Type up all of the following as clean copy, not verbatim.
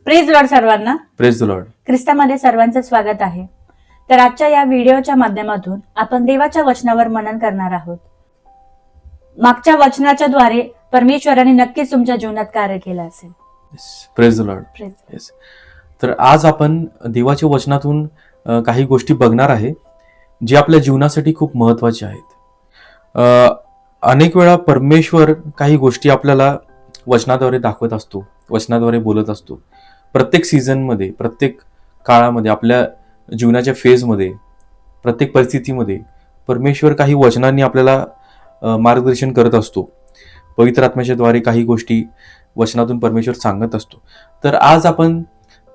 Praise lord सर्वांना. Praise the lord. ख्रिस्तामध्ये सर्वांचं स्वागत आहे. तर आजच्या या व्हिडिओच्या माध्यमातून आपण देवाच्या वचनावर मनन करणार आहोत. मागच्या वचनाच्या द्वारे परमेश्वराने नक्कीच तुमच्या जीवनात कार्य केलं असेल. Praise the lord. Praise. Yes. तर आज आपण देवाच्या वचनातून काही गोष्टी बघणार आहे जे आपल्या जीवनासाठी खूप महत्वाचे आहेत. अनेक वेळा परमेश्वर काही गोष्टी आपल्याला वचनाद्वारे दाखवत असतो, वचनाद्वारे बोलत असतो. प्रत्येक सीझनमध्ये, प्रत्येक काळामध्ये, आपल्या जीवनाच्या फेजमध्ये, प्रत्येक परिस्थितीमध्ये परमेश्वर काही वचनांनी आपल्याला मार्गदर्शन करत असतो. पवित्र आत्म्याच्या द्वारे काही गोष्टी वचनातून परमेश्वर सांगत असतो. तर आज आपण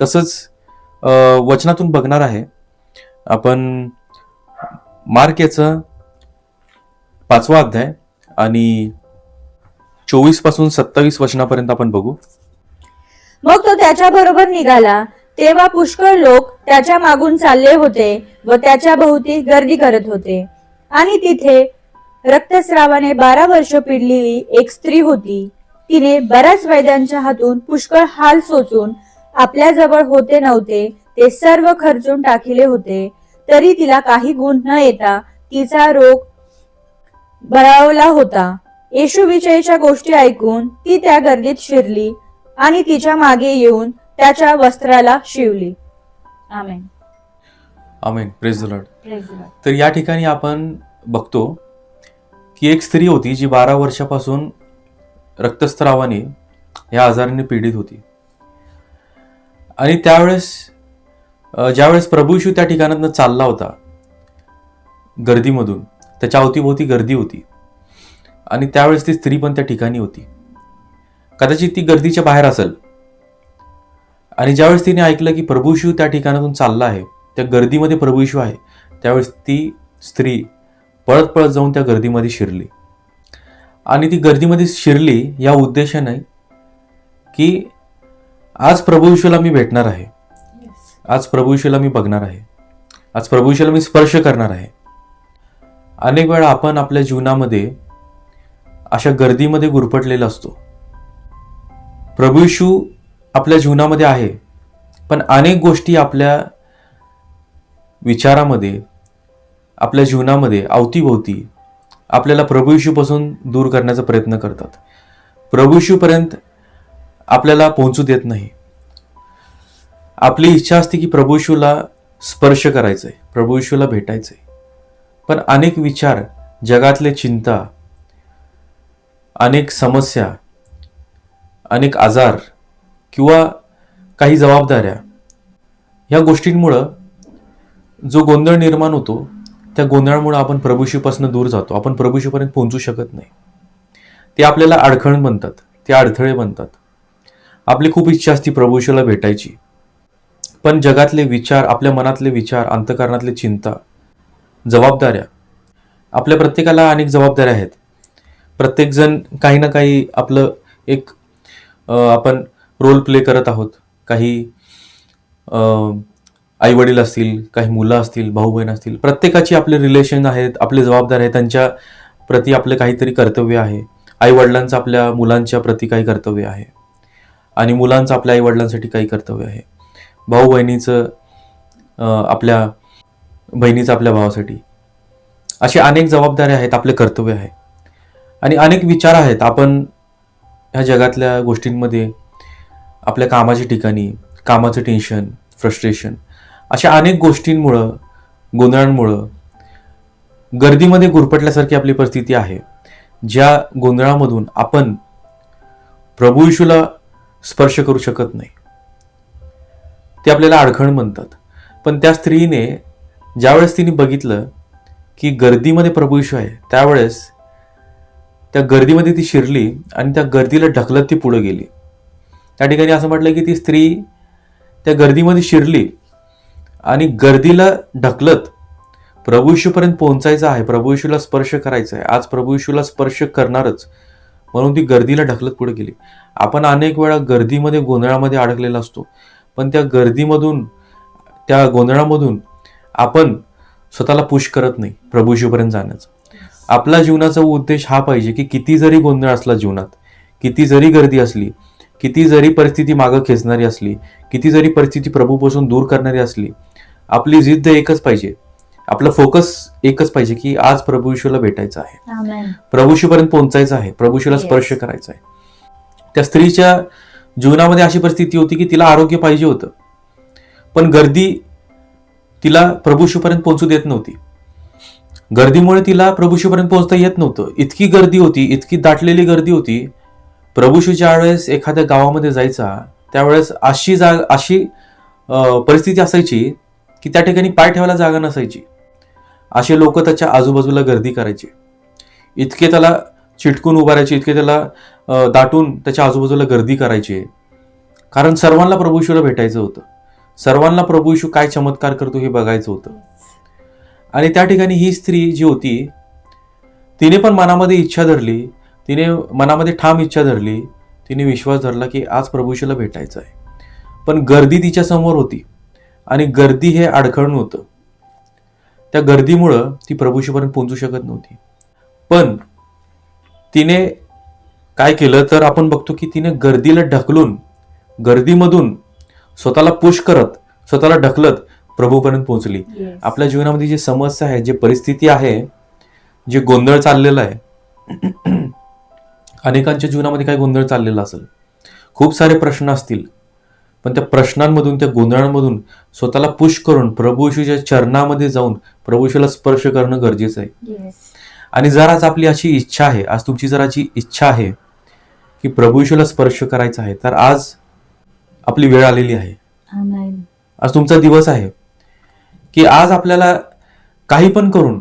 तसंच वचनातून बघणार आहे. आपण मार्क याचा 5वा अध्याय आणि 24 पासून 27 वचनापर्यंत आपण बघू. मग तो त्याच्या बरोबर निघाला, तेव्हा पुष्कळ लोक त्याच्या मागून चालले होते व त्याच्या भोवती गर्दी करत होते. आणि तिथे रक्तस्रावाने 12 वर्ष पिडलेली एक स्त्री होती. तिने बऱ्याच वैद्यांच्या हातून पुष्कळ हाल सोचून आपल्या जवळ होते नव्हते ते सर्व खर्चून टाकिले होते, तरी तिला काही गुण न येता तिचा रोग बळावला होता. येशूविषयीच्या गोष्टी ऐकून ती त्या गर्दीत शिरली आणि तिच्या मागे येऊन त्याच्या वस्त्राला शिवली. Amen. Amen. Praise the lord. Praise the lord. तर या ठिकाणी आपण बघतो की एक स्त्री होती जी 12 वर्षापासून रक्तस्रावाने या आजाराने पीडित होती. आणि त्यावेळेस ज्यावेळेस प्रभू येशू त्या ठिकाणातून चालला होता गर्दीमधून, त्याच्या अवतीभोवती गर्दी होती आणि त्यावेळेस ती स्त्री पण त्या ठिकाणी होती. कदाचित ती गर्दीच्या बाहेर असेल आणि ज्यावेळेस तिने ऐकलं की प्रभू येशू त्या ठिकाणातून चालला आहे, त्या गर्दीमध्ये प्रभू येशू आहे, त्यावेळेस ती स्त्री पळत पळत जाऊन त्या गर्दीमध्ये शिरली. आणि ती गर्दीमध्ये शिरली या उद्देशाने की आज प्रभू येशूला मी भेटणार आहे, आज प्रभू येशूला मी बघणार आहे, आज प्रभू येशूला मी स्पर्श करणार आहे. अनेक वेळा आपण आपल्या जीवनामध्ये अशा गर्दीमध्ये गुरफटलेला असतो. प्रभू येशू आपल्या जीवनामध्ये आहे, पण अनेक गोष्टी आपल्या विचारामध्ये, आपल्या जीवनामध्ये अवतीभोवती आपल्याला प्रभू येशूपासून दूर करण्याचा प्रयत्न करतात. प्रभू येशूपर्यंत आपल्याला पोहोचू देत नाही. आपली इच्छा असते की प्रभू येशूला स्पर्श करायचंय, प्रभू येशूला भेटायचंय, पण अनेक विचार, जगातले चिंता, अनेक समस्या, अनेक आजार किंवा काही जबाबदाऱ्या, ह्या गोष्टींमुळं जो गोंधळ निर्माण होतो, त्या गोंधळामुळे आपण प्रभू येशूपासून दूर जातो. आपण प्रभू येशूपर्यंत पोहोचू शकत नाही. ते आपल्याला अडखण बनतात, ते अडथळे बनतात. आपली खूप इच्छा असते प्रभू येशूला भेटायची, पण जगातले विचार, आपल्या मनातले विचार, अंतःकरणातले चिंता, जबाबदाऱ्या, आपल्या प्रत्येकाला अनेक जबाबदाऱ्या आहेत. प्रत्येकजण काही ना काही आपलं एक आपण रोल प्ले करत आहोत. काही आई वडील असतील, काही मुलं असतील, भाऊ बहीण असतील, प्रत्येकाची आपले रिलेशन आहेत, आपले जबाबदार आहेत, त्यांच्या प्रती आपलं काहीतरी कर्तव्य आहे. आई वडिलांचं आपल्या मुलांच्या प्रती काही कर्तव्य आहे आणि मुलांचं आपल्या आई वडिलांसाठी काही कर्तव्य आहे. भाऊ बहिणीचं आपल्या बहिणीचं आपल्या भावासाठी. असे अनेक जबाबदाऱ्या आहेत, आपले कर्तव्य आहे आणि अनेक विचार आहेत. आपण ह्या जगातल्या गोष्टींमध्ये, आपल्या कामाच्या ठिकाणी, कामाचं टेन्शन, फ्रस्ट्रेशन, अशा अनेक गोष्टींमुळं, गोंधळांमुळं गर्दीमध्ये गुरफटल्यासारखी आपली परिस्थिती आहे. ज्या गोंधळामधून आपण प्रभू येशूला स्पर्श करू शकत नाही, ते आपल्याला अडखण बनतात. पण त्या स्त्रीने ज्यावेळेस तिने बघितलं की गर्दीमध्ये प्रभू येशू आहे, त्यावेळेस त्या गर्दीमध्ये ती शिरली आणि त्या गर्दीला ढकलत ती पुढे गेली. त्या ठिकाणी असं म्हटलं की ती स्त्री त्या गर्दीमध्ये शिरली आणि गर्दीला ढकलत प्रभू येशूपर्यंत पोहोचायचं आहे, प्रभू येशूला स्पर्श करायचा आहे, आज प्रभू येशूला स्पर्श करणारच म्हणून ती गर्दीला ढकलत पुढे गेली. आपण अनेक वेळा गर्दीमध्ये, गोंधळामध्ये अडकलेला असतो, पण त्या गर्दीमधून, त्या गोंधळामधून आपण स्वतःला पुश करत नाही प्रभू येशूपर्यंत जाण्याचा. आपला जीवनाचा उद्देश हा पाहिजे की किती जरी गोंधळ असला जीवनात, किती जरी गर्दी असली, किती जरी परिस्थिती मागं खेचणारी असली, किती जरी परिस्थिती प्रभूपासून दूर करणारी असली, आपली जिद्द एकच पाहिजे, आपला फोकस एकच पाहिजे की आज प्रभू येशूला भेटायचं आहे, आमेन. प्रभू येशूपर्यंत पोहोचायचं आहे, प्रभू येशूला Yes. स्पर्श करायचा आहे. त्या स्त्रीच्या जीवनामध्ये अशी परिस्थिती होती की तिला आरोग्य पाहिजे होतं, पण गर्दी तिला प्रभू येशूपर्यंत पोहोचू देत नव्हती. गर्दीमुळे तिला प्रभू येशूपर्यंत पोहोचता येत नव्हतं. इतकी गर्दी होती, इतकी दाटलेली गर्दी होती. प्रभू येशू ज्या वेळेस एखाद्या गावामध्ये जायचा त्यावेळेस अशी परिस्थिती असायची की त्या ठिकाणी पाय ठेवायला जागा नसायची. असे लोक त्याच्या आजूबाजूला गर्दी करायचे, इतके त्याला चिटकून उभारायचे, इतके त्याला दाटून त्याच्या आजूबाजूला गर्दी करायचे. कारण सर्वांना प्रभू येशूला भेटायचं होतं, सर्वांना प्रभू येशू काय चमत्कार करतो हे बघायचं होतं. आणि त्या ठिकाणी ही स्त्री जी होती तिने पण मनामध्ये इच्छा धरली, तिने मनामध्ये ठाम इच्छा धरली, तिने विश्वास धरला की आज प्रभू येशूला भेटायचं आहे. पण गर्दी तिच्या समोर होती आणि गर्दी हे अडखळून होतं. त्या गर्दीमुळं ती प्रभू येशूपर्यंत पोहोचू शकत नव्हती. पण तिने काय केलं तर आपण बघतो की तिने गर्दीला ढकलून, गर्दीमधून स्वतःला पुश करत, स्वतःला ढकलत प्रभूपर्यंत पोहोचली. Yes. आपल्या जीवनामध्ये जी समस्या आहे, जी परिस्थिती आहे, जे गोंधळ चाललेला आहे, अनेकांच्या जीवनामध्ये काय गोंधळ चाललेला असेल, खूप सारे प्रश्न असतील, पण त्या प्रश्नांमधून, त्या गोंधळांमधून स्वतःला पुश करून प्रभू येशूच्या चरणामध्ये जाऊन प्रभू येशूला स्पर्श करणं गरजेचं आहे. Yes. आणि जर आज आपली अशी इच्छा आहे, आज तुमची जर अशी इच्छा आहे की प्रभू येशूला स्पर्श करायचा आहे, तर आज आपली वेळ आलेली आहे. आमेन. आज तुमचा दिवस आहे की आज आपल्याला काही पण करून,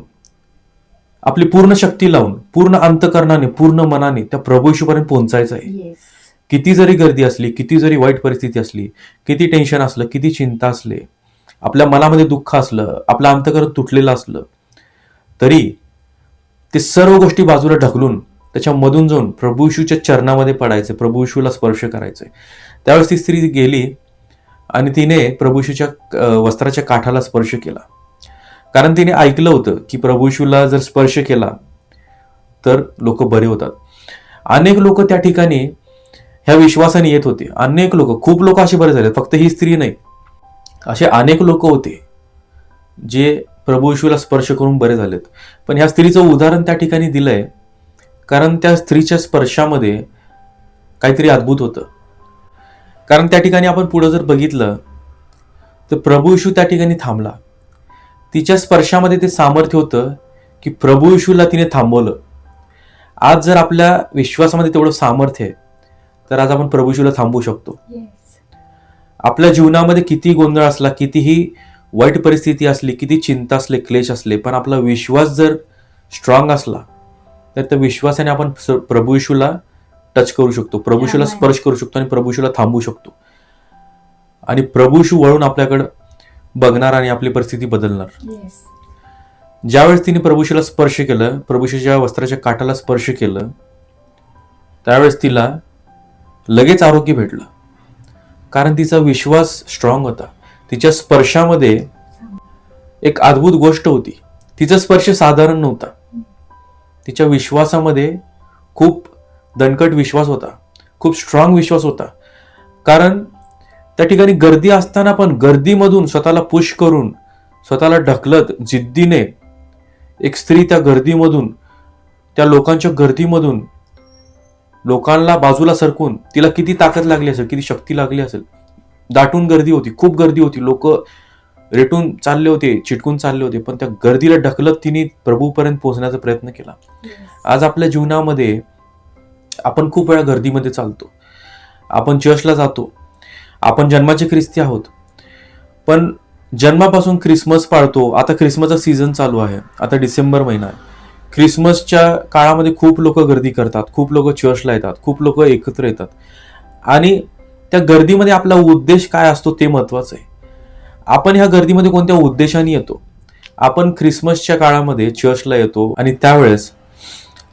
आपली पूर्ण शक्ती लावून, पूर्ण अंतकरणाने, पूर्ण मनाने त्या प्रभू येशूपर्यंत पोहोचायचं आहे. Yes. किती जरी गर्दी असली, किती जरी वाईट परिस्थिती असली, किती टेन्शन असलं, किती चिंता असले, आपल्या मनामध्ये दुःख असलं, आपलं अंतकरण तुटलेलं असलं, तरी ते सर्व गोष्टी बाजूला ढकलून त्याच्यामधून जाऊन प्रभू येशूच्या चरणामध्ये पडायचे, प्रभू येशूला स्पर्श करायचे. त्यावेळेस ती स्त्री गेली आणि तिने प्रभू येशूच्या वस्त्राच्या काठाला स्पर्श केला. कारण तिने ऐकलं होतं की प्रभू येशूला जर स्पर्श केला तर लोक बरे होतात. अनेक लोक त्या ठिकाणी ह्या विश्वासाने येत होते. अनेक लोक, खूप लोक असे बरे झाले, फक्त ही स्त्री नाही, असे अनेक लोक होते जे प्रभू येशूला स्पर्श करून बरे झालेत. पण ह्या स्त्रीचं उदाहरण त्या ठिकाणी दिलंय कारण त्या स्त्रीच्या स्पर्शामध्ये काहीतरी अद्भुत होतं. कारण त्या ठिकाणी आपण पुढे जर बघितलं तर प्रभू येशू त्या ठिकाणी थांबला. तिच्या स्पर्शामध्ये ते सामर्थ्य होतं की प्रभू येशूला तिने थांबवलं. आज जर आपल्या विश्वासामध्ये तेवढं सामर्थ्य आहे तर आज आपण प्रभू येशूला थांबवू शकतो. Yes. आपल्या जीवनामध्ये किती गोंधळ असला, कितीही वाईट परिस्थिती असली, किती चिंता असले, क्लेश असले, पण आपला विश्वास जर स्ट्रॉंग असला तर त्या विश्वासाने आपण प्रभू येशूला टच करू शकतो, प्रभू येशूला Amen. स्पर्श करू शकतो आणि प्रभू येशूला थांबवू शकतो. आणि प्रभू येशू वळून आपल्याकडे बघणार आणि आपली परिस्थिती बदलणार. Yes. ज्यावेळेस तिने प्रभू येशूला स्पर्श केलं, प्रभू येशूच्या वस्त्राच्या काठाला स्पर्श केलं, त्यावेळेस तिला लगेच आरोग्य भेटलं. कारण तिचा विश्वास स्ट्रॉंग होता. तिच्या स्पर्शामध्ये एक अद्भुत गोष्ट होती. तिचा स्पर्श साधारण नव्हता. तिच्या विश्वासामध्ये खूप दणकट विश्वास होता, खूप स्ट्रॉंग विश्वास होता. कारण त्या ठिकाणी गर्दी असताना पण गर्दीमधून स्वतःला पुश करून, स्वतःला ढकलत जिद्दीने एक स्त्री त्या गर्दीमधून, त्या लोकांच्या गर्दीमधून लोकांना बाजूला सरकून, तिला किती ताकद लागली असेल, किती शक्ती लागली असेल. दाटून गर्दी होती, खूप गर्दी होती, लोक रेटून चालले होते, चिटकून चालले होते, पण त्या गर्दीला ढकलत तिने प्रभूपर्यंत पोहोचण्याचा प्रयत्न केला. Yes. आज आपल्या जीवनामध्ये आपण खूप वेळा गर्दीमध्ये चालतो, आपण चर्चला जातो, आपण जन्माचे ख्रिस्ती आहोत, पण जन्मापासून ख्रिसमस पाळतो. आता ख्रिसमसचा सीझन चालू आहे, आता डिसेंबर महिना आहे. ख्रिसमसच्या काळामध्ये खूप लोक गर्दी करतात, खूप लोक चर्चला येतात, खूप लोक एकत्र येतात. आणि त्या गर्दीमध्ये आपला उद्देश काय असतो ते महत्वाचं आहे. आपण ह्या गर्दीमध्ये कोणत्या उद्देशाने येतो? आपण ख्रिसमसच्या काळामध्ये चर्चला येतो आणि त्यावेळेस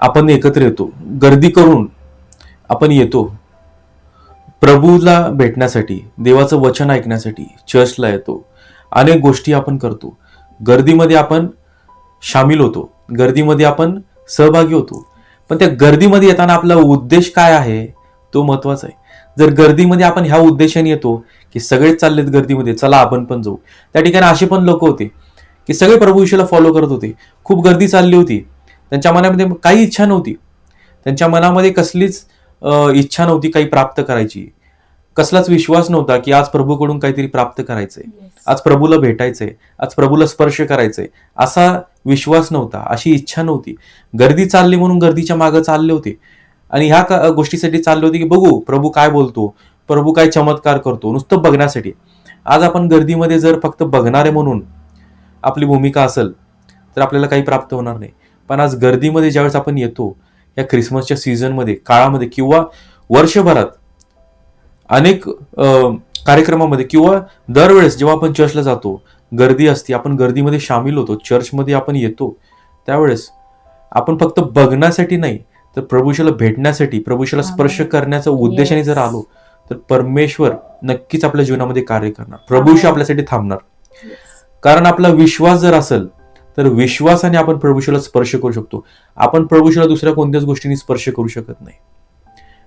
आपण एकत्र येतो, गर्दी करून आपण येतो प्रभूला भेटण्यासाठी, देवाचं वचन ऐकण्यासाठी चर्चला येतो. अनेक गोष्टी आपण करतो, गर्दीमध्ये आपण सामील होतो, गर्दीमध्ये आपण सहभागी होतो. पण त्या गर्दीमध्ये येताना आपला उद्देश काय आहे तो महत्वाचा आहे. जर गर्दीमध्ये आपण ह्या उद्देशाने येतो की सगळेच चाललेत गर्दीमध्ये, चला आपण पण जाऊ. त्या ठिकाणी असे पण लोक होते की सगळे प्रभू येशूला फॉलो करत होते. खूप गर्दी चालली होती, त्यांच्या मनामध्ये काही इच्छा नव्हती, त्यांच्या मनामध्ये कसलीच इच्छा नव्हती काही प्राप्त करायची, कसलाच विश्वास नव्हता की आज प्रभूकडून काहीतरी प्राप्त करायचंय, आज प्रभूला भेटायचंय, आज प्रभूला स्पर्श करायचंय, असा विश्वास नव्हता, अशी इच्छा नव्हती. गर्दी चालली म्हणून गर्दीच्या मागे चालले होते आणि ह्या गोष्टीसाठी चालले होते की बघू प्रभू काय बोलतो, प्रभू काय चमत्कार करतो, नुसतं बघण्यासाठी. आज आपण गर्दीमध्ये जर फक्त बघणारे म्हणून आपली भूमिका असेल तर आपल्याला काही प्राप्त होणार नाही. पण आज गर्दीमध्ये ज्यावेळेस आपण येतो या ख्रिसमसच्या सीझनमध्ये, काळामध्ये किंवा वर्षभरात अनेक कार्यक्रमामध्ये किंवा दरवेळेस जेव्हा आपण चर्चला जातो, गर्दी असते, आपण गर्दीमध्ये सामील होतो, चर्चमध्ये आपण येतो, त्यावेळेस आपण फक्त बघण्यासाठी नाही तर प्रभूशाला भेटण्यासाठी, प्रभूशाला स्पर्श करण्याच्या उद्देशाने जर आलो तर परमेश्वर नक्कीच आपल्या जीवनामध्ये कार्य करणार, प्रभूशी आपल्यासाठी थांबणार. कारण आपला विश्वास जर असेल तर विश्वासाने आपण प्रभूशाला स्पर्श करू शकतो. आपण प्रभूशाला दुसऱ्या कोणत्याच गोष्टींनी स्पर्श करू शकत नाही.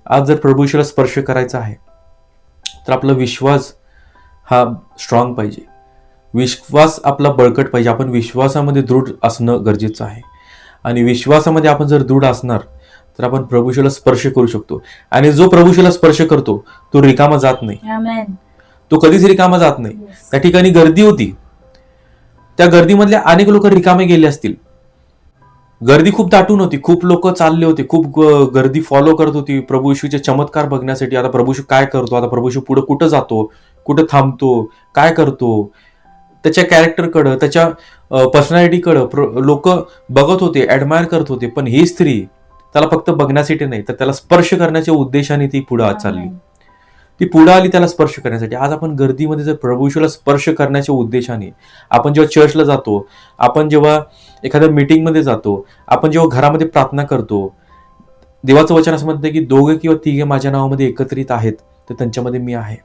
आज जर प्रभूशाला स्पर्श करायचा आहे तर आपला विश्वास हा स्ट्रॉंग पाहिजे, विश्वास आपला बळकट पाहिजे. आपण विश्वासामध्ये दृढ असणं गरजेचं आहे आणि विश्वासामध्ये आपण जर दृढ असणार तर आपण प्रभूशाला स्पर्श करू शकतो. आणि जो प्रभूशाला स्पर्श करतो तो रिकामा जात नाही, तो कधीच रिकामा जात नाही. त्या ठिकाणी गर्दी होती, त्या गर्दीमधले अनेक लोक रिकामे गेले असतील. गर्दी खूप दाटून होती, खूप लोक चालले होते, खूप गर्दी फॉलो करत होती प्रभू येशूचे चमत्कार बघण्यासाठी. आता प्रभू येशू काय करतो, आता प्रभू येशू पुढे कुठं जातो, कुठं थांबतो, काय करतो, त्याच्या कॅरेक्टरकडं, त्याच्या पर्सनॅलिटीकडं लोक बघत होते, ऍडमायर करत होते. पण ही स्त्री त्याला फक्त बघण्यासाठी नाही तर त्याला स्पर्श करण्याच्या उद्देशाने ती पुढे चालली, ती पुढे आली त्याला स्पर्श करण्यासाठी. आज आपण गर्दीमध्ये जर प्रभू येशूला स्पर्श करण्याच्या उद्देशाने, आपण जेव्हा चर्चला जातो, आपण जेव्हा एखाद्या मीटिंगमध्ये जातो, आपण जेव्हा घरामध्ये प्रार्थना करतो, देवाचं वचन असं म्हणतं की 2 किंवा 3 माझ्या नावामध्ये एकत्रित आहेत तर त्यांच्यामध्ये मी आहे.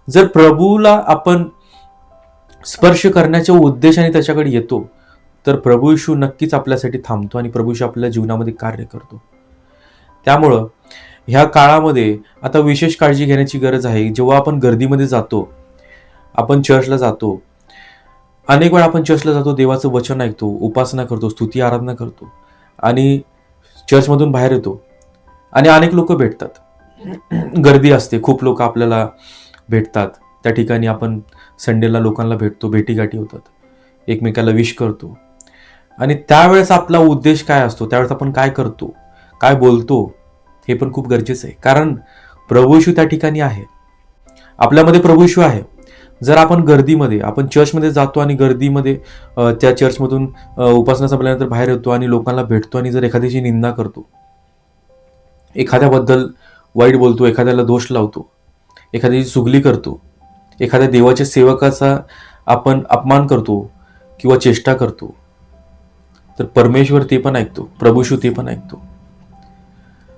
जर प्रभूला आपण स्पर्श करण्याच्या उद्देशाने त्याच्याकडे येतो तर प्रभू येशू नक्कीच आपल्यासाठी थांबतो आणि प्रभू येशू आपल्या जीवनामध्ये कार्य करतो. त्यामुळं ह्या काळामध्ये आता विशेष काळजी घेण्याची गरज आहे. जेव्हा आपण गर्दीमध्ये जातो, आपण चर्चला जातो, अनेक वेळा आपण चर्चला जातो, देवाचं वचन ऐकतो, उपासना करतो, स्तुती आराधना करतो आणि चर्चमधून बाहेर येतो आणि अनेक लोक भेटतात, गर्दी असते, खूप लोक आपल्याला भेटतात. त्या ठिकाणी आपण संडेला लोकांना भेटतो, भेटीगाठी होतात, एकमेकाला विश करतो. आणि त्यावेळेस आपला उद्देश काय असतो, त्यावेळेस आपण काय करतो, काय बोलतो, हे पण खूप गरजेचं आहे. कारण प्रभू येशू त्या ठिकाणी आहे, आपल्यामध्ये प्रभू येशू आहे. जर आपण गर्दीमध्ये, आपण चर्चमध्ये जातो आणि गर्दीमध्ये त्या चर्चमधून उपासना संपल्यानंतर बाहेर येतो आणि लोकांना भेटतो आणि जर एखाद्याची निंदा करतो, एखाद्याबद्दल वाईट बोलतो, एखाद्याला दोष लावतो, एखाद्याची चुगली करतो, एखाद्या देवाच्या सेवकाचा आपण अपमान करतो किंवा चेष्टा करतो, तर परमेश्वर ते पण ऐकतो, प्रभू येशू ते पण ऐकतो.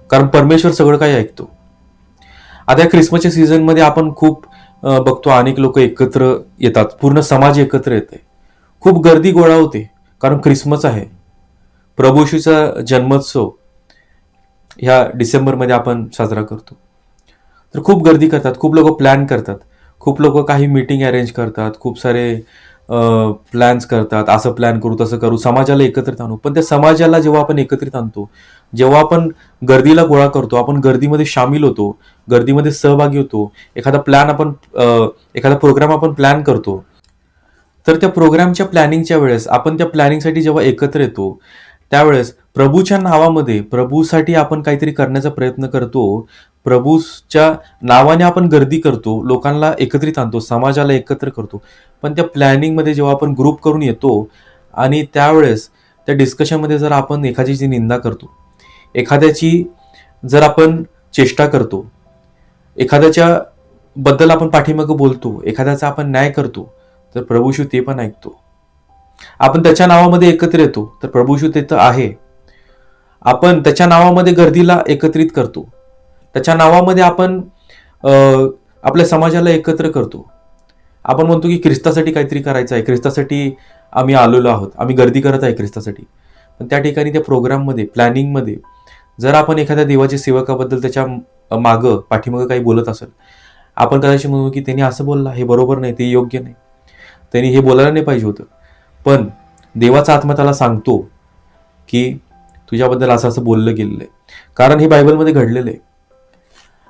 कारण परमेश्वर सगळं काही ऐकतो. आता या ख्रिसमसच्या सीझनमध्ये आपण खूप बघतो, अनेक लोक एकत्र येतात, पूर्ण समाज एकत्र येते, खूप गर्दी गोळा होते. कारण ख्रिसमस आहे, प्रभू येशूचा जन्मोत्सव ह्या डिसेंबरमध्ये आपण साजरा करतो. तर खूप गर्दी करतात, खूप लोक प्लॅन करतात, खूप लोक काही मीटिंग अरेंज करतात, खूप सारे प्लॅन्स करतात, असं प्लॅन करू, तसं करू, समाजाला एकत्रित आणू. पण त्या समाजाला जेव्हा आपण एकत्रित आणतो, जेव्हा आपण गर्दीला गोळा करतो, आपण गर्दीमध्ये सामील होतो, गर्दीमध्ये सहभागी होतो, एखादा प्रोग्राम आपण प्लॅन करतो, तर त्या प्रोग्रामच्या प्लॅनिंगच्या वेळेस, आपण त्या प्लॅनिंगसाठी जेव्हा एकत्र येतो त्यावेळेस प्रभूच्या नावामध्ये, प्रभूसाठी आपण काहीतरी करण्याचा प्रयत्न करतो, प्रभूच्या नावाने आपण गर्दी करतो, लोकांना एकत्रित आणतो, समाजाला एकत्र करतो. पण त्या प्लॅनिंगमध्ये जेव्हा आपण ग्रुप करून येतो आणि त्यावेळेस त्या डिस्कशनमध्ये जर आपण एखाद्याची निंदा करतो, एखाद्याची जर आपण चेष्टा करतो, एखाद्याच्या बद्दल आपण पाठीमागं बोलतो, एखाद्याचा आपण न्याय करतो, तर प्रभू येशू ते पण ऐकतो. आपण त्याच्या नावामध्ये एकत्र येतो तर प्रभू येशू तिथं आहे. आपण त्याच्या नावामध्ये गर्दीला एकत्रित करतो, त्याच्या नावामध्ये आपण आपल्या समाजाला एकत्र करतो. आपण म्हणतो की ख्रिस्तासाठी काहीतरी करायचं आहे, ख्रिस्तासाठी आम्ही आलेलो आहोत, आम्ही गर्दी करत आहे ख्रिस्तासाठी. पण त्या ठिकाणी त्या प्रोग्राममध्ये, प्लॅनिंगमध्ये जर आपण एखाद्या देवाच्या सेवकाबद्दल, त्याच्या मागं पाठीमागं काही बोलत असेल, आपण कदाचित म्हणू की त्यांनी असं बोलला, हे बरोबर नाही, ते योग्य नाही, त्यांनी हे बोलायला नाही पाहिजे होतं. पण देवाचा आत्मा त्याला सांगतो की तुझ्याबद्दल असं असं बोललं गेलेलं आहे, कारण हे बायबलमध्ये घडलेलं आहे.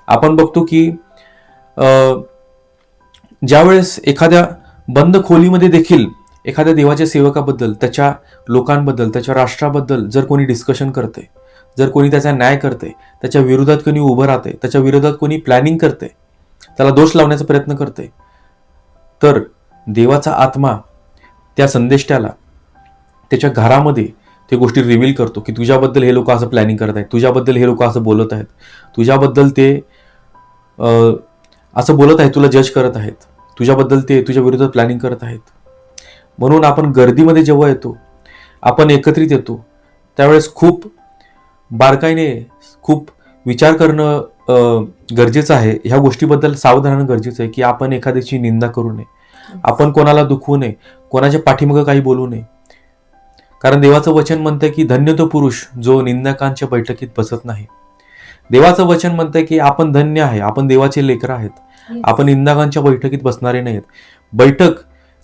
आपण बघतो की ज्यावेळेस एखाद्या बंद खोलीमध्ये देखील एखाद्या देवाच्या सेवकाबद्दल, त्याच्या लोकांबद्दल, त्याच्या राष्ट्राबद्दल जर कोणी डिस्कशन करते, जर कोणी त्याचा न्याय करते, त्याच्या विरोधात कोणी उभं राहते, त्याच्या विरोधात कोणी प्लॅनिंग करते, त्याला दोष लावण्याचा प्रयत्न करते, तर देवाचा आत्मा त्या संदेष्टाला त्याच्या घरामध्ये ते गोष्टी रिव्हील करतो की तुझ्याबद्दल हे लोक असं प्लॅनिंग करत आहेत, तुझ्याबद्दल हे लोक असं बोलत आहेत, तुझ्याबद्दल ते असं बोलत आहेत, तुला जज करत आहेत, तुझ्याबद्दल ते तुझ्या विरोधात प्लॅनिंग करत आहेत. म्हणून आपण गर्दीमध्ये जेव्हा येतो, आपण एकत्रित येतो, त्यावेळेस खूप बारकाईने, खूप विचार करणं गरजेचं आहे. ह्या गोष्टीबद्दल सावधान राहणं गरजेचं आहे की आपण एखाद्याची निंदा करू नये, आपण कोणाला दुखवू नये, कोणाच्या पाठीमागं काही बोलू नये. कारण देवाचं वचन म्हणतं की धन्य तो पुरुष जो निंदकांच्या बैठकीत बसत नाही. देवाचं वचन म्हणतं की आपण धन्य आहे, आपण देवाचे लेकरं आहेत, आपण निंदकांच्या बैठकीत बसणारे नाहीत. बैठक,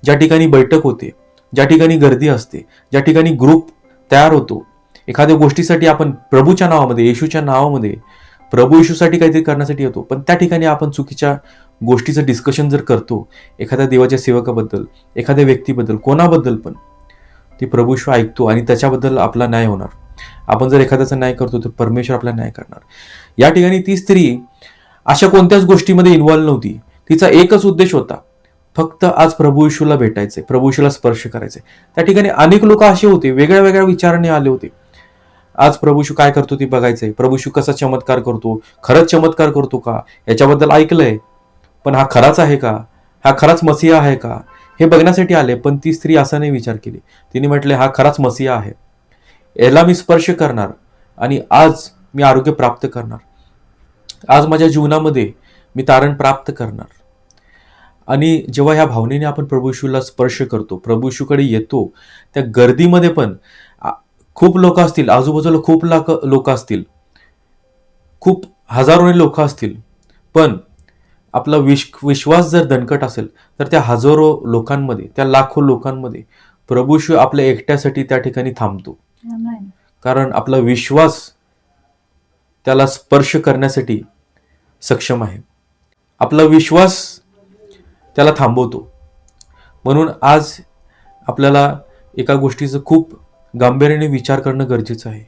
ज्या ठिकाणी बैठक होते, ज्या ठिकाणी गर्दी असते, ज्या ठिकाणी ग्रुप तयार होतो, एखाद्या गोष्टीसाठी आपण प्रभूच्या नावामध्ये, येशूच्या नावामध्ये, प्रभू येशूसाठी काहीतरी करण्यासाठी येतो, पण त्या ठिकाणी आपण चुकीच्या गोष्टीचं डिस्कशन जर करतो, एखाद्या देवाच्या सेवकाबद्दल, एखाद्या व्यक्तीबद्दल, कोणाबद्दल पण, ती प्रभू येशू ऐकतो आणि त्याच्याबद्दल आपला न्याय होणार. आपण जर एखाद्याचा न्याय करतो तर परमेश्वर आपला न्याय करणार. या ठिकाणी ती स्त्री अशा कोणत्याच गोष्टीमध्ये इन्व्हॉल्व नव्हती. तिचा एकच उद्देश होता, फक्त आज प्रभू येशूला भेटायचे, प्रभू येशूला स्पर्श करायचे. त्या ठिकाणी अनेक लोक असे होते, वेगळ्या वेगळ्या विचाराने आले होते. आज प्रभू येशू काय करतो ते बघायचंय, प्रभू येशू कसा चमत्कार करतो, खरंच चमत्कार करतो का, याच्याबद्दल ऐकलंय, पण हा खराच आहे का, हा खराच मसीहा आहे का, हे बघण्यासाठी आले. पण ती स्त्री असा नाही विचार केली. तिने म्हटले हा खराच मसीहा आहे, याला मी स्पर्श करणार आणि आज मी आरोग्य प्राप्त करणार, आज माझ्या जीवनामध्ये मी तारण प्राप्त करणार. आणि जेव्हा ह्या भावनेने आपण प्रभू येशूला स्पर्श करतो, प्रभू येशूकडे येतो, त्या गर्दीमध्ये पण खूप लोक असतील, आजूबाजूला खूप लोक असतील, खूप हजारोने लोक असतील, पण आपला विश्वास जर दणकट असेल तर त्या हजारो लोकांमध्ये, त्या लाखो लोकांमध्ये प्रभू येशू आपल्या एकट्यासाठी त्या ठिकाणी थांबतो. कारण आपला विश्वास त्याला स्पर्श करण्यासाठी सक्षम आहे, आपला विश्वास त्याला थांबवतो. म्हणून आज आपल्याला एका गोष्टीचं खूप गांभीर्याने विचार करणं गरजेचं आहे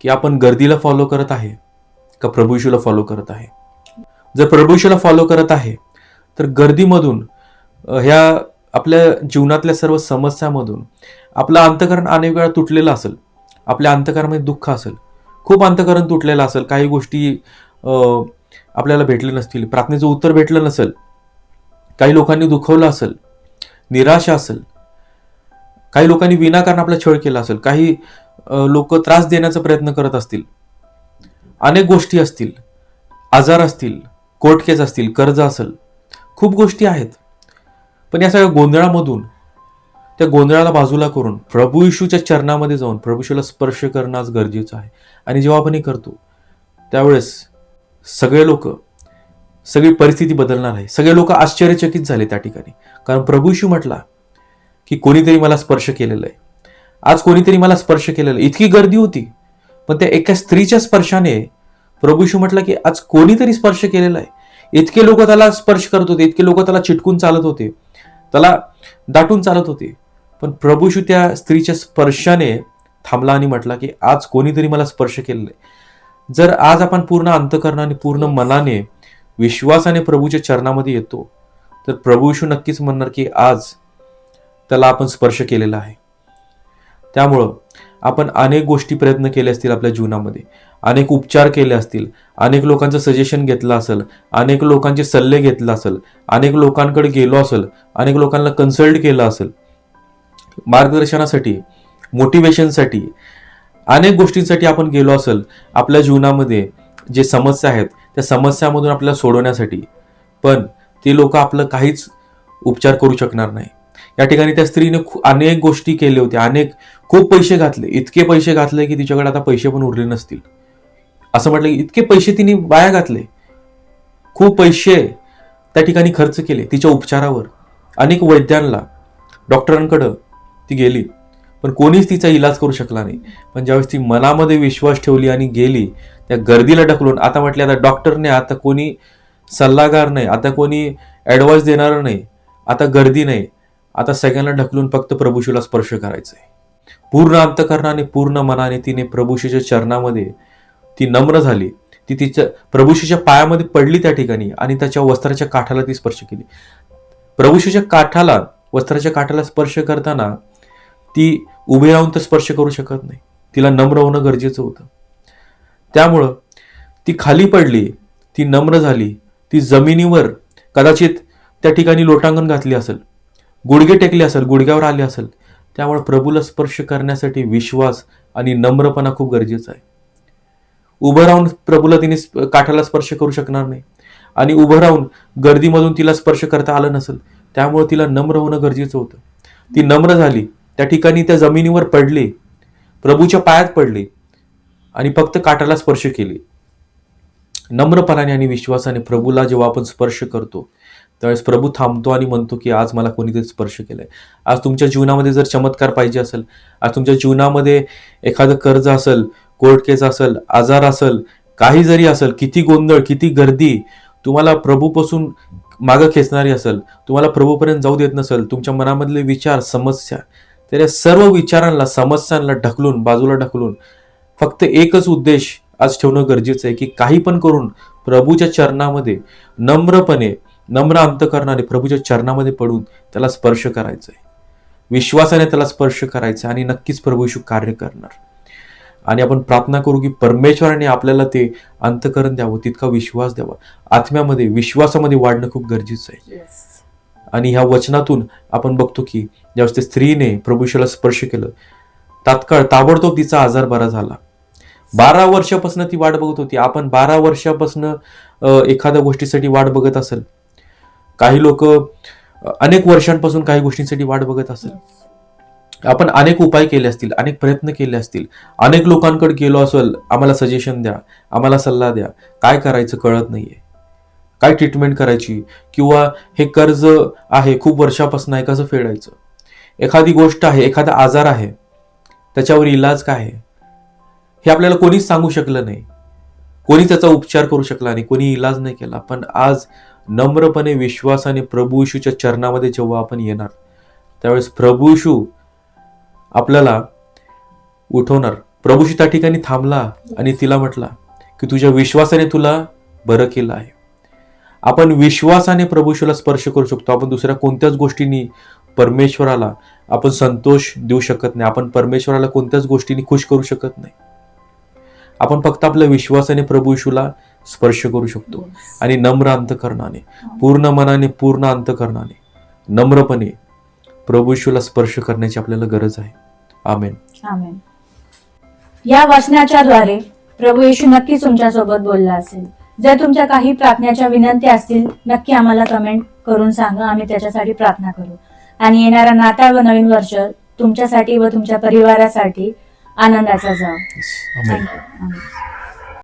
की आपण गर्दीला फॉलो करत आहे का प्रभू येशूला फॉलो करत आहे. जर प्रभू येशूला फॉलो करत आहे तर गर्दीमधून, ह्या आपल्या जीवनातल्या सर्व समस्यामधून आपलं अंतःकरण अनेक वेळा तुटलेलं असेल, आपल्या अंतःकरणामध्ये दुःख असेल, खूप अंतःकरण तुटलेलं असेल, काही गोष्टी आपल्याला भेटले नसतील, प्रार्थनेचं उत्तर भेटलं नसेल, काही लोकांनी दुखवलं असेल, निराशा असेल, काही लोकांनी विनाकारण आपला छळ केला असेल, काही लोक त्रास देण्याचा प्रयत्न करत असतील, अनेक गोष्टी असतील, आजार असतील, कोर्ट केस असतील, कर्ज असेल, खूप गोष्टी आहेत. पण या सगळ्या गोंधळामधून, त्या गोंधळाला बाजूला करून प्रभू येशूच्या चरणामध्ये जाऊन प्रभू येशूला स्पर्श करणं आज गरजेचं आहे. आणि जेव्हा आपण हे करतो त्यावेळेस सगळे लोक, सगळी परिस्थिती बदलणार आहे. सगळे लोक आश्चर्यचकित झाले त्या ठिकाणी, कारण प्रभू येशू म्हटला की कोणीतरी मला स्पर्श केलेला आहे, आज कोणीतरी मला स्पर्श केलेला आहे. इतकी गर्दी होती, पण त्या एका स्त्रीच्या स्पर्शाने प्रभू येशू म्हटला की आज कोणीतरी स्पर्श केलेला आहे. इतके लोक त्याला स्पर्श करत होते, इतके लोक त्याला चिटकून चालत होते, त्याला दाटून चालत होते, पण प्रभू येशू त्या स्त्रीच्या स्पर्शाने थांबला आणि म्हटला की आज कोणीतरी मला स्पर्श केलेला आहे. जर आज आपण पूर्ण अंतःकरणाने, पूर्ण मनाने, विश्वासाने प्रभूच्या चरणामध्ये येतो तर प्रभू येशू नक्कीच म्हणणार की आज त्याला आपण स्पर्श केलेला आहे. त्यामुळं आपण अनेक गोष्टी प्रयत्न केले असतील आपल्या जीवनामध्ये, अनेक उपचार केले असतील, अनेक लोकांचं सजेशन घेतलं असेल, अनेक लोकांचे सल्ले घेतले असेल, अनेक लोकांकडे गेलो असेल, अनेक लोकांना कन्सल्ट केलं असेल, मार्गदर्शनासाठी, मोटिवेशनसाठी, अनेक गोष्टींसाठी आपण गेलो असेल आपल्या जीवनामध्ये जे समस्या आहेत त्या समस्यामधून आपल्याला सोडवण्यासाठी, पण ते लोक आपलं काहीच उपचार करू शकणार नाही. या ठिकाणी त्या स्त्रीने अनेक गोष्टी केल्या होत्या, खूप पैसे घातले, इतके पैसे घातले की तिच्याकडे आता पैसे पण उरले नसतील. असं म्हटलं की इतके पैसे तिने वाया घातले, खूप पैसे त्या ठिकाणी खर्च केले तिच्या उपचारावर. अनेक वैद्यांना, डॉक्टरांकडं ती गेली, पण कोणीच तिचा इलाज करू शकला नाही. पण ज्यावेळेस ती मनामध्ये विश्वास ठेवली आणि गेली, त्या गर्दीला ढकलून, आता म्हटले आता डॉक्टर नाही, आता कोणी सल्लागार नाही, आता कोणी ऍडवाइस देणार नाही, आता गर्दी नाही, आता सगळ्यांना ढकलून फक्त प्रभूशीला स्पर्श करायचा आहे. पूर्ण अंतकरणाने, पूर्ण मनाने तिने प्रभूशीच्या चरणामध्ये ती नम्र झाली. ती तिच्या प्रभूशीच्या पायामध्ये पडली त्या ठिकाणी आणि त्याच्या वस्त्राच्या काठाला ती स्पर्श केली. प्रभूशीच्या काठाला, वस्त्राच्या काठाला स्पर्श करताना ती उभी राहून तर स्पर्श करू शकत नाही, तिला नम्र होणं गरजेचं होतं. त्यामुळं ती खाली पडली, ती नम्र झाली, ती जमिनीवर कदाचित त्या ठिकाणी लोटांगण घातली असेल, गुडघे टेकले असेल, गुडघ्यावर आले असेल. त्यामुळे प्रभूला स्पर्श करण्यासाठी विश्वास आणि नम्रपणा खूप गरजेचा आहे. उभं राहून प्रभूला तिने काठाला स्पर्श करू शकणार नाही आणि उभं राहून गर्दीमधून तिला स्पर्श करता आलं नसेल. त्यामुळे तिला नम्र होणं गरजेचं होतं. ती नम्र झाली, त्या ठिकाणी त्या जमिनीवर पडली, प्रभूच्या पायात पडली आणि फक्त काठाला स्पर्श केली. नम्रपणाने आणि विश्वासाने प्रभूला जेव्हा आपण स्पर्श करतो त्यावेळेस प्रभू थांबतो आणि म्हणतो की आज मला कोणीतरी स्पर्श केलाय. आज तुमच्या जीवनामध्ये जर चमत्कार पाहिजे असेल, आज तुमच्या जीवनामध्ये एखादं कर्ज असेल, कोर्ट केस असेल, आजार असेल, काही जरी असेल, किती गोंधळ, किती गर्दी तुम्हाला प्रभूपासून मागं खेचणारी असेल, तुम्हाला प्रभूपर्यंत जाऊ देत नसेल, तुमच्या मनामधले विचार, समस्या, तर या सर्व विचारांना, समस्यांना ढकलून, बाजूला ढकलून फक्त एकच उद्देश आज ठेवणं गरजेचं आहे की काही पण करून प्रभूच्या चरणामध्ये नम्रपणे, नम्र अंतकरणाने प्रभूच्या चरणामध्ये पडून त्याला स्पर्श करायचा आहे, विश्वासाने त्याला स्पर्श करायचा आणि नक्कीच प्रभू येशू कार्य करणार. आणि आपण प्रार्थना करू की परमेश्वराने आपल्याला ते अंतकरण द्यावं, तितका विश्वास द्यावा. आत्म्यामध्ये, विश्वासामध्ये वाढणं खूप गरजेचं आहे. आणि ह्या वचनातून आपण बघतो की ज्यावेळेस त्या स्त्रीने प्रभूशीला स्पर्श केलं, तात्काळ ताबडतोब तिचा आजार बरा झाला. 12 वर्षापासून ती वाट बघत होती. आपण 12 वर्षापासून एखाद्या गोष्टीसाठी वाट बघत असेल, काही लोक अनेक वर्षांपासून काही गोष्टींसाठी वाट बघत असेल. आपण अनेक उपाय केले असतील, अनेक प्रयत्न केले असतील, अनेक लोकांकडे गेलो असेल, आम्हाला सजेशन द्या, आम्हाला सल्ला द्या, काय करायचं कळत नाहीये, काय ट्रीटमेंट करायची, किंवा हे कर्ज आहे खूप वर्षापासून आहे, कसं फेडायचं, एखादी गोष्ट आहे, एखादा आजार आहे, त्याच्यावर इलाज काय आहे, हे आपल्याला कोणीच सांगू शकलं नाही, कोणी त्याचा उपचार करू शकला नाही, कोणी इलाज नाही केला. पण आज नम्रपणे, विश्वासाने प्रभू येशूच्या चरणामध्ये जेव्हा आपण येणार त्यावेळेस प्रभू येशू आपल्याला उठवणार. प्रभू येशू त्या ठिकाणी थांबला आणि तिला म्हटला की तुझ्या विश्वासाने तुला बरं केलं आहे. आपण विश्वासाने प्रभू येशूला स्पर्श करू शकतो. आपण दुसऱ्या कोणत्याच गोष्टींनी परमेश्वराला आपण संतोष देऊ शकत नाही. आपण परमेश्वराला कोणत्याच गोष्टींनी खुश करू शकत नाही. आपण फक्त आपल्या विश्वासाने प्रभू येशूला स्पर्श करू शकतो आणि नम्र अंतकरणाने, पूर्ण मनाने, पूर्ण अंतकरणाने, नम्रपणे प्रभू येशूला स्पर्श करण्याची आपल्याला गरज आहे. आमेन. आमेन. या वचनाच्या द्वारे प्रभू येशू नक्कीच तुमच्या सोबत बोलला असेल. जर तुमच्या काही प्रार्थनेच्या विनंती असतील, नक्की आम्हाला कमेंट करून सांगा, आम्ही त्याच्यासाठी प्रार्थना करू. आणि येणारा नाताळ व नवीन वर्ष तुमच्यासाठी व तुमच्या परिवारासाठी आनंदाचा जाव. आमेन. आमेन.